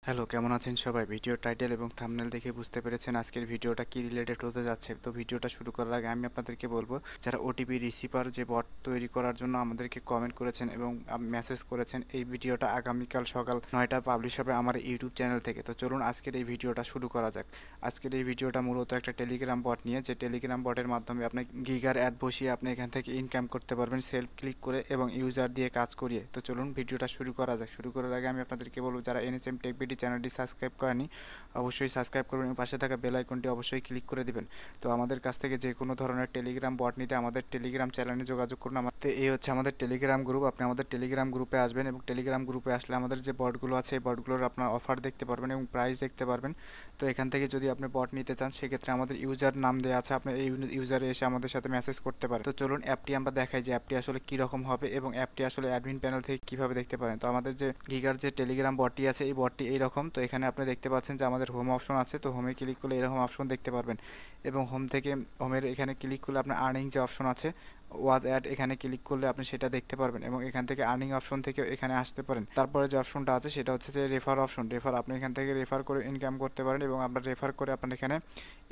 Hello, কেমন আছেন সবাই? ভিডিওর টাইটেল এবং থাম্বনেল দেখে বুঝতে পেরেছেন আজকের ভিডিওটা কি রিলেটেড হতে যাচ্ছে। তো ভিডিওটা শুরু করার আগে আমি আপনাদেরকে বলবো, যারা ওটিপি রিসিভার যে বট তৈরি করার জন্য আমাদেরকে কমেন্ট করেছেন এবং মেসেজ করেছেন, এই ভিডিওটা আগামীকাল সকাল ৯টায় পাবলিশ হবে আমার ইউটিউব চ্যানেল থেকে। তো চলুন আজকের এই ভিডিওটা শুরু করা যাক। আজকের এই ভিডিওটা মূলত একটা টেলিগ্রাম বট নিয়ে, যে টেলিগ্রাম বটের মাধ্যমে আপনি গিগার অ্যাড বসিয়ে আপনি এখান থেকে ইনকাম করতে পারবেন সেলফ ক্লিক করে এবং ইউজার দিয়ে কাজ করিয়ে। তো চলুন ভিডিওটা শুরু করা যাক। শুরু করার আগে আমি আপনাদেরকে বলবো, যারা এনএসএম টেক বিডি চ্যানেলটি সাবস্ক্রাইব করেনি অবশ্যই সাবস্ক্রাইব করবেন এবং পাশে থাকা বেল আইকনটি অবশ্যই ক্লিক করে দিবেন। তো আমাদের কাছ থেকে যে কোনো ধরনের টেলিগ্রাম বট নিতে আমাদের টেলিগ্রাম চ্যানেলে যোগাযোগ করুন। আমাদের এই হচ্ছে আমাদের টেলিগ্রাম গ্রুপ। আপনি আমাদের টেলিগ্রাম গ্রুপে আসবেন এবং টেলিগ্রাম গ্রুপে আসলে আমাদের যে বটগুলো আছে এই বটগুলোর আপনার অফার দেখতে পারবেন এবং প্রাইস দেখতে পারবেন। তো এখান থেকে যদি আপনি বট নিতে চান সেক্ষেত্রে আমাদের ইউজার নাম দেওয়া আছে, আপনি এই ইউজারে এসে আমাদের সাথে মেসেজ করতে পারেন। তো চলুন অ্যাপটি আমরা দেখাই যে অ্যাপটি আসলে কীরকম হবে এবং অ্যাপটি আসলে অ্যাডমিন প্যানেল থেকে কীভাবে দেখতে পারেন। তো আমাদের যে গিগার যে টেলিগ্রাম বটটি আছে এই বটটি এইরকম। তো এখানে আপনি দেখতে পাচ্ছেন যে আমাদের হোম অপশন আছে, তো হোমে ক্লিক করলে এরকম অপশন দেখতে পারবেন এবং হোম থেকে হোমের এখানে ক্লিক করলে আপনার আর্নিং যে অপশন আছে ওয়াজ অ্যাড, এখানে ক্লিক করলে আপনি সেটা দেখতে পারবেন এবং এখান থেকে আর্নিং অপশন থেকে এখানে আসতে পারেন। তারপরে যে অপশনটা আছে সেটা হচ্ছে যে রেফার অপশন। রেফার আপনি এখান থেকে রেফার করে ইনকাম করতে পারেন এবং আপনার রেফার করে আপনি এখানে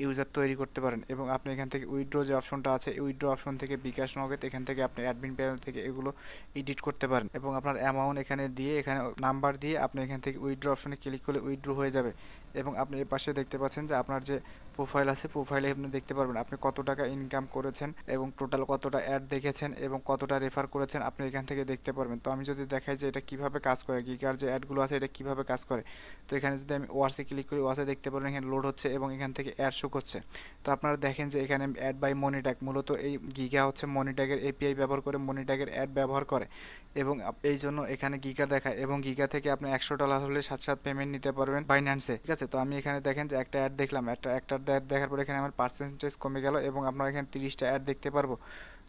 ইউজার তৈরি করতে পারেন এবং আপনি এখান থেকে উইথড্র যে অপশনটা আছে উইথড্র অপশন থেকে বিকাশ নগদ, এখান থেকে আপনি অ্যাডমিন প্যানেল থেকে এগুলো এডিট করতে পারেন এবং আপনার অ্যামাউন্ট এখানে দিয়ে এখানে নাম্বার দিয়ে আপনি এখান থেকে উইথড্র অপশনে ক্লিক করলে উইথড্র হয়ে যাবে এবং আপনি এর পাশে দেখতে পাচ্ছেন যে আপনার যে প্রোফাইল আছে প্রোফাইলে আপনি দেখতে পারবেন আপনি কত টাকা ইনকাম করেছেন এবং টোটাল কতটা অ্যাড দেখেছেন এবং কতটা রেফার করেছেন আপনি এখান থেকে দেখতে পারবেন। তো আমি যদি দেখাই যে এটা কিভাবে কাজ করে, গিগার যে অ্যাডগুলো আছে এটা কিভাবে কাজ করে, তো এখানে যদি আমি ওয়াচে ক্লিক করি ওয়াচে দেখতে পারবেন এখানে লোড হচ্ছে এবং এখান থেকে অ্যাড শো করছে। তো আপনারা দেখেন যে এখানে অ্যাড বাই মনিট্যাগ, মূলত এই গিগা হচ্ছে মনিট্যাগের এপিআই ব্যবহার করে মনিট্যাগের অ্যাড ব্যবহার করে এবং এই জন্য এখানে গিগা দেখায় এবং গিগা থেকে আপনি $100 হলে সাথে সাথে পেমেন্ট নিতে পারবেন বাইন্যান্সে। ঠিক আছে, তো আমি এখানে দেখেন যে একটা অ্যাড দেখলাম, একটা অ্যাড দেখার পর এখানে আমার পার্সেন্টেজ কমে গেল এবং আপনারা এখানে 30টা অ্যাড দেখতে পারবো।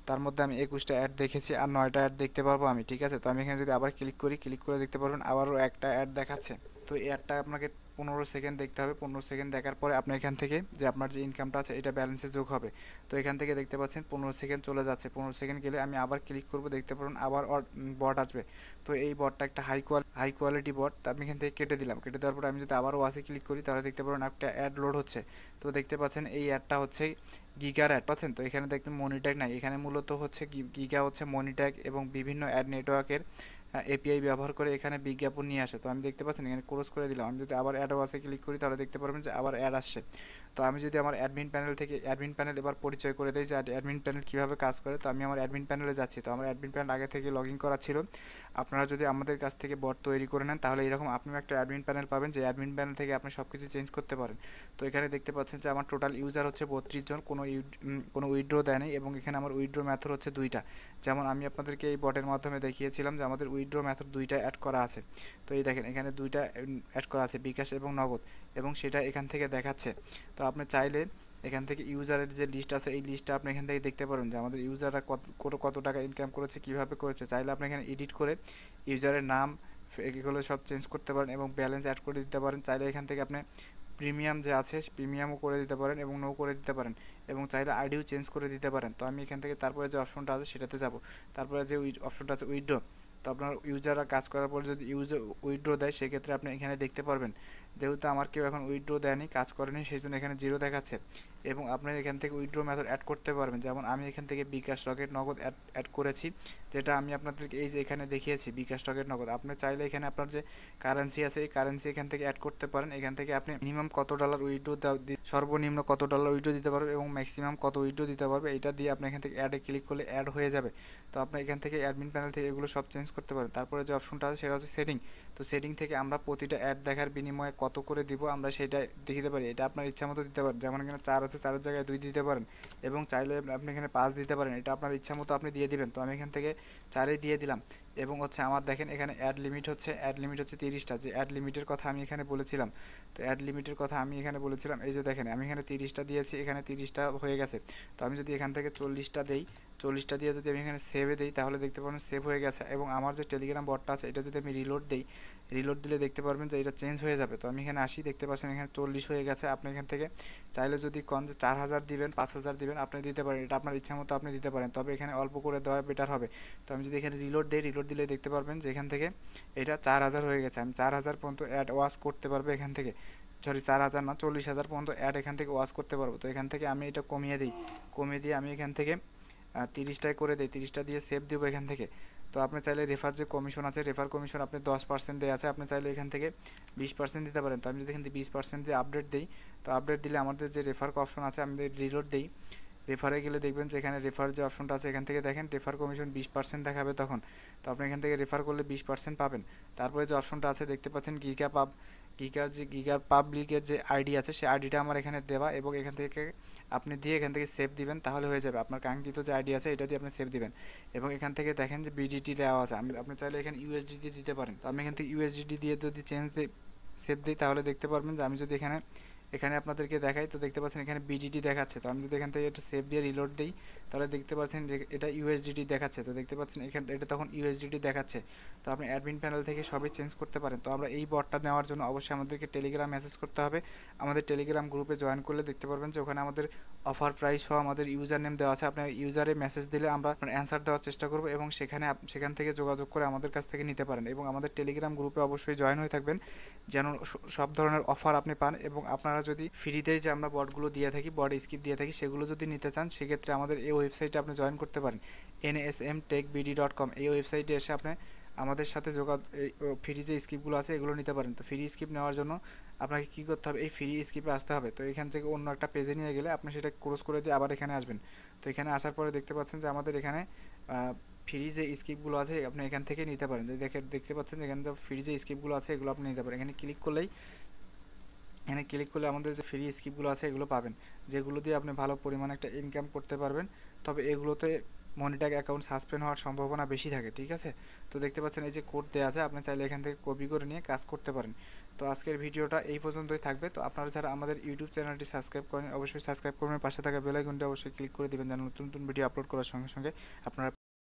তার মধ্যে আমি 21টা অ্যাড দেখেছি আর 9টা অ্যাড দেখতে পারবো আমি। ঠিক আছে, তো আমি এখানে যদি আবার ক্লিক করি, ক্লিক করে দেখতে পারবেন আবারও একটা অ্যাড দেখাচ্ছে। তো এই অ্যাডটা আপনাকে 15 সেকেন্ড দেখতে হবে। 15 সেকেন্ড দেখার পরে আপনি এখান থেকে যে আপনার যে ইনকামটা আছে এটা ব্যালেন্সে যোগ হবে। তো এখান থেকে দেখতে পাচ্ছেন 15 সেকেন্ড চলে যাচ্ছে। 15 সেকেন্ড গেলে আমি আবার ক্লিক করব, দেখতে পারবেন আবার বট আসবে। তো এই বটটা একটা হাই কোয়ালিটি বট। তো আমি এখান থেকে কেটে দিলাম। কেটে দেওয়ার পরে আমি যদি আবার ওয়াসে ক্লিক করি তাহলে দেখতে পারবেন একটা অ্যাড লোড হচ্ছে। তো দেখতে পাচ্ছেন এই অ্যাডটা হচ্ছে গিগার অ্যাড পাচ্ছেন। তো এখানে দেখতে মনিট্যাগ নাই, এখানে মূলত হচ্ছে গিগা হচ্ছে মনিট্যাগ এবং বিভিন্ন অ্যাড নেটওয়ার্কের এপিআই ব্যবহার করে এখানে বিজ্ঞাপন নিয়ে আসে। তো আমি দেখতে পাচ্ছেন এখানে ক্লোজ করে দিলাম। আমি যদি আবার অ্যাড ওয়াসে ক্লিক করি তাহলে দেখতে পারবেন যে আবার অ্যাড আসছে। তো আমি যদি আমার অ্যাডমিন প্যানেল থেকে অ্যাডমিন প্যানেল এবার পরিচয় করে দেই যে অ্যাডমিন প্যানেল কীভাবে কাজ করে। তো আমি আমার অ্যাডমিন প্যানেলে যাচ্ছি। তো আমার অ্যাডমিন প্যানেল আগে থেকে লগ ইন করা ছিল। আপনারা যদি আমাদের কাছ থেকে বট তৈরি করে নেন তাহলে এরকম আপনিও একটা অ্যাডমিন প্যানেল পাবেন, যে অ্যাডমিন প্যানেল থেকে আপনি সব কিছু চেঞ্জ করতে পারেন। তো এখানে দেখতে পাচ্ছেন যে আমার টোটাল ইউজার হচ্ছে 32 জন, কোনো উইথড্র দেয় নাই এবং এখানে আমার উইথড্র মেথড হচ্ছে দুইটা। যেমন আমি আপনাদেরকে এই বটের মাধ্যমে দেখিয়েছিলাম যে আমাদের উইথড্র মেথড দুইটা অ্যাড করা আছে। তো এই দেখেন এখানে দুইটা অ্যাড করা আছে, বিকাশ এবং নগদ, এবং সেটা এখান থেকে দেখাচ্ছে। তো আপনি চাইলে এখান থেকে ইউজারের যে লিস্ট আছে এই লিস্টটা আপনি এখান থেকে দেখতে পারবেন যে আমাদের ইউজাররা কত টাকা ইনকাম করেছে, কীভাবে করেছে। চাইলে আপনি এখানে এডিট করে ইউজারের নাম এগুলো সব চেঞ্জ করতে পারেন এবং ব্যালেন্স অ্যাড করে দিতে পারেন। চাইলে এখান থেকে আপনি প্রিমিয়াম যে আছে প্রিমিয়ামও করে দিতে পারেন এবং নো করে দিতে পারেন এবং চাইলে আইডিও চেঞ্জ করে দিতে পারেন। তো আমি এখান থেকে তারপরে যে অপশনটা আছে সেটাতে যাব। তারপরে যে অপশনটা আছে উইথড্র, তো আপনার ইউজাররা কাজ করার পর যদি উইথড্র দেয় সেক্ষেত্রে আপনি এখানে দেখতে পারবেন। যেহেতু আমার কেউ এখন উইথড্র দেয়নি, কাজ করেনি, সেই জন্য এখানে জিরো দেখাচ্ছে এবং আপনি এখান থেকে উইথড্র মেথড অ্যাড করতে পারবেন। যেমন আমি এখান থেকে বিকাশ রকেট নগদ অ্যাড করেছি, যেটা আমি আপনাদেরকে এই যে এখানে দেখিয়েছি বিকাশ রকেট নগদ। আপনি চাইলে এখানে আপনার যে কারেন্সি আছে এই কারেন্সি এখান থেকে অ্যাড করতে পারেন। এখান থেকে আপনি মিনিমাম কত ডলার উইথড্র সর্বনিম্ন কত ডলার উইথড্র দিতে পারবে এবং ম্যাক্সিমাম কত উইথড্র দিতে পারবে এটা দিয়ে আপনি এখান থেকে অ্যাডে ক্লিক করলে অ্যাড হয়ে যাবে। তো আপনি এখান থেকে অ্যাডমিন প্যানেল থেকে এগুলো সব চেঞ্জ করতে পারেন। তারপরে যে অপশনটা আছে সেটা হচ্ছে সেটিং। তো সেটিং থেকে আমরা প্রতিটা অ্যাড দেখার বিনিময়ে কত করে দিব আমরা সেটা দিতে পারি। এটা আপনার ইচ্ছা মতো দিতে পারেন। যেমন এখানে 4 আছে, 4-এর জায়গায় 2 দিতে পারেন এবং চাইলে আপনি এখানে 5 দিতে পারেন। এটা আপনার ইচ্ছা মতো আপনি দিয়ে দিবেন। তো আমি এখান থেকে 4-ই দিয়ে দিলাম এবং হচ্ছে আমার দেখেন এখানে অ্যাড লিমিট হচ্ছে 30টা, যে অ্যাড লিমিটের কথা আমি এখানে বলেছিলাম। তো অ্যাড লিমিটের কথা আমি এখানে বলেছিলাম, এই যে দেখেন আমি এখানে 30টা দিয়েছি, এখানে 30টা হয়ে গেছে। তো আমি যদি এখান থেকে 40টা দেই, 40টা দিয়ে যদি আমি এখানে সেভে দিই তাহলে দেখতে পাবেন সেভ হয়ে গেছে এবং আমার যে টেলিগ্রাম বটটা আছে এটা যদি আমি রিলোড দিই, রিলোড দিলে দেখতে পারবেন যে এটা চেঞ্জ হয়ে যাবে। তো আমি এখানে আসি, দেখতে পাচ্ছেন এখানে 40 হয়ে গেছে। আপনি এখান থেকে চাইলে যদি কন যে 4000 দিবেন, 5000 দিবেন, আপনি দিতে পারেন। এটা আপনার ইচ্ছা মতো আপনি দিতে পারেন, তবে এখানে অল্প করে দেওয়া বেটার হবে। তো আমি যদি এখানে রিলোড দিলে দেখতে পারবেন যে এখান থেকে এটা 4000 হয়ে গেছে। আমি 4000 পর্যন্ত অ্যাড ওয়াচ করতে পারবো এখান থেকে, সরি 4000 না 40000 পর্যন্ত অ্যাড এখান থেকে ওয়াচ করতে পারবো। তো এখান থেকে আমি এটা কমিয়ে দিই, কমিয়ে দিয়ে আমি এখান থেকে 30টায় করে দিই, 30টা দিয়ে সেভ দেবো এখান থেকে। তো আপনি চাইলে রেফার যে কমিশন আছে, রেফার কমিশন আপনি 10% দেওয়া আছে, আপনি চাইলে এখান থেকে 20% দিতে পারেন। তো আমি যদি এখান থেকে 20% দিয়ে আপডেট দিই, তো আপডেট দিলে আমাদের যে রেফার অপশন আছে আমি রিলোড দিই, রেফারে গেলে দেখবেন যে এখানে রেফার যে অপশনটা আছে এখান থেকে দেখেন রেফার কমিশন 20% দেখাবে তখন। তো আপনি এখান থেকে রেফার করলে 20% পাবেন। তারপরে যে অপশনটা আছে দেখতে পাচ্ছেন গিগার পাবলিকের যে আইডি আছে সেই আইডিটা আমার এখানে দেওয়া, এবং এখান থেকে আপনি দিয়ে এখান থেকে সেভ দিবেন, তাহলে হয়ে যাবে। আপনার কাঙ্ক্ষিত যে আইডি আছে এটা দিয়ে আপনি সেভ দিবেন, এবং এখান থেকে দেখেন যে বিডিটি দেওয়া আছে, আপনি চাইলে এখানে ইউএসডিটি দিতে পারেন। তো আমি এখান থেকে ইউএসডিটি দিয়ে যদি সেভ দিই তাহলে দেখতে পারবেন যে আমি যদি এখানে আপনাদেরকে দেখাই, তো দেখতে পাচ্ছেন এখানে বিডিটি দেখাচ্ছে। তো আমি যদি এখান থেকে এটা সেভ দিয়ে রিলোড দিই তাহলে দেখতে পাচ্ছেন যে এটা ইউএসডিটি দেখাচ্ছে। তো দেখতে পাচ্ছেন এখানে এটা তখন ইউএসডিটি দেখাচ্ছে। তো আপনি অ্যাডমিন প্যানেল থেকে সবই চেঞ্জ করতে পারেন। তো আমরা এই বটটা নেওয়ার জন্য অবশ্যই আমাদেরকে টেলিগ্রাম মেসেজ করতে হবে। আমাদের টেলিগ্রাম গ্রুপে জয়েন করলে দেখতে পারবেন যে ওখানে আমাদের অফার প্রাইস সহ আমাদের ইউজার নেম দেওয়া আছে। আপনার ইউজারে মেসেজ দিলে আমরা অ্যান্সার দেওয়ার চেষ্টা করব, এবং সেখান থেকে যোগাযোগ করে আমাদের কাছ থেকে নিতে পারেন। এবং আমাদের টেলিগ্রাম গ্রুপে অবশ্যই জয়েন হয়ে থাকবেন যেন সব ধরনের অফার আপনি পান। এবং আপনারা যদি ফ্রিতে যে আমরা বটগুলো দিয়ে থাকি, বট স্কিপ দিয়ে থাকি, সেগুলো যদি নিতে চান সেক্ষেত্রে আমাদের এই ওয়েবসাইটে আপনি জয়েন করতে পারেন, nsmtechbd.com। এই ওয়েবসাইটে এসে আপনি আমাদের সাথে ফ্রি যে স্কিপগুলো আছে এগুলো নিতে পারেন। তো ফ্রি স্কিপ নেওয়ার জন্য আপনাকে কী করতে হবে, এই ফ্রি স্কিপে আসতে হবে। তো এখান থেকে অন্য একটা পেজে নিয়ে গেলে আপনি সেটা ক্লোজ করে দিয়ে আবার এখানে আসবেন। তো এখানে আসার পরে দেখতে পাচ্ছেন যে আমাদের এখানে ফ্রি যে স্কিপগুলো আছে আপনি এখান থেকে নিতে পারেন। যে দেখতে পাচ্ছেন এখানে যে ফ্রি যে স্কিপগুলো আছে এগুলো আপনি নিতে পারেন। এখানে ক্লিক করলে আমাদের যে ফ্রি স্কিপগুলো আছে এগুলো পাবেন, যেগুলো দিয়ে আপনি ভালো পরিমাণে একটা ইনকাম করতে পারবেন। তবে এগুলোতে মনিটাইজ অ্যাকাউন্ট সাসপেন্ড হওয়ার সম্ভাবনা বেশি থাকে, ঠিক আছে। তো দেখতে পাচ্ছেন এই যে কোড দেওয়া আছে, আপনি চাইলে এখান থেকে কপি করে নিয়ে কাজ করতে পারেন। তো আজকের ভিডিওটা এই পর্যন্তই থাকবে। তো আপনারা যারা আমাদের ইউটিউব চ্যানেলটি সাবস্ক্রাইব করেন অবশ্যই সাবস্ক্রাইব করবেন, পাশে থাকা বেল আইকনটি অবশ্যই ক্লিক করে দিবেন যেন নতুন নতুন ভিডিও আপলোড করার সঙ্গে সঙ্গে আপনারা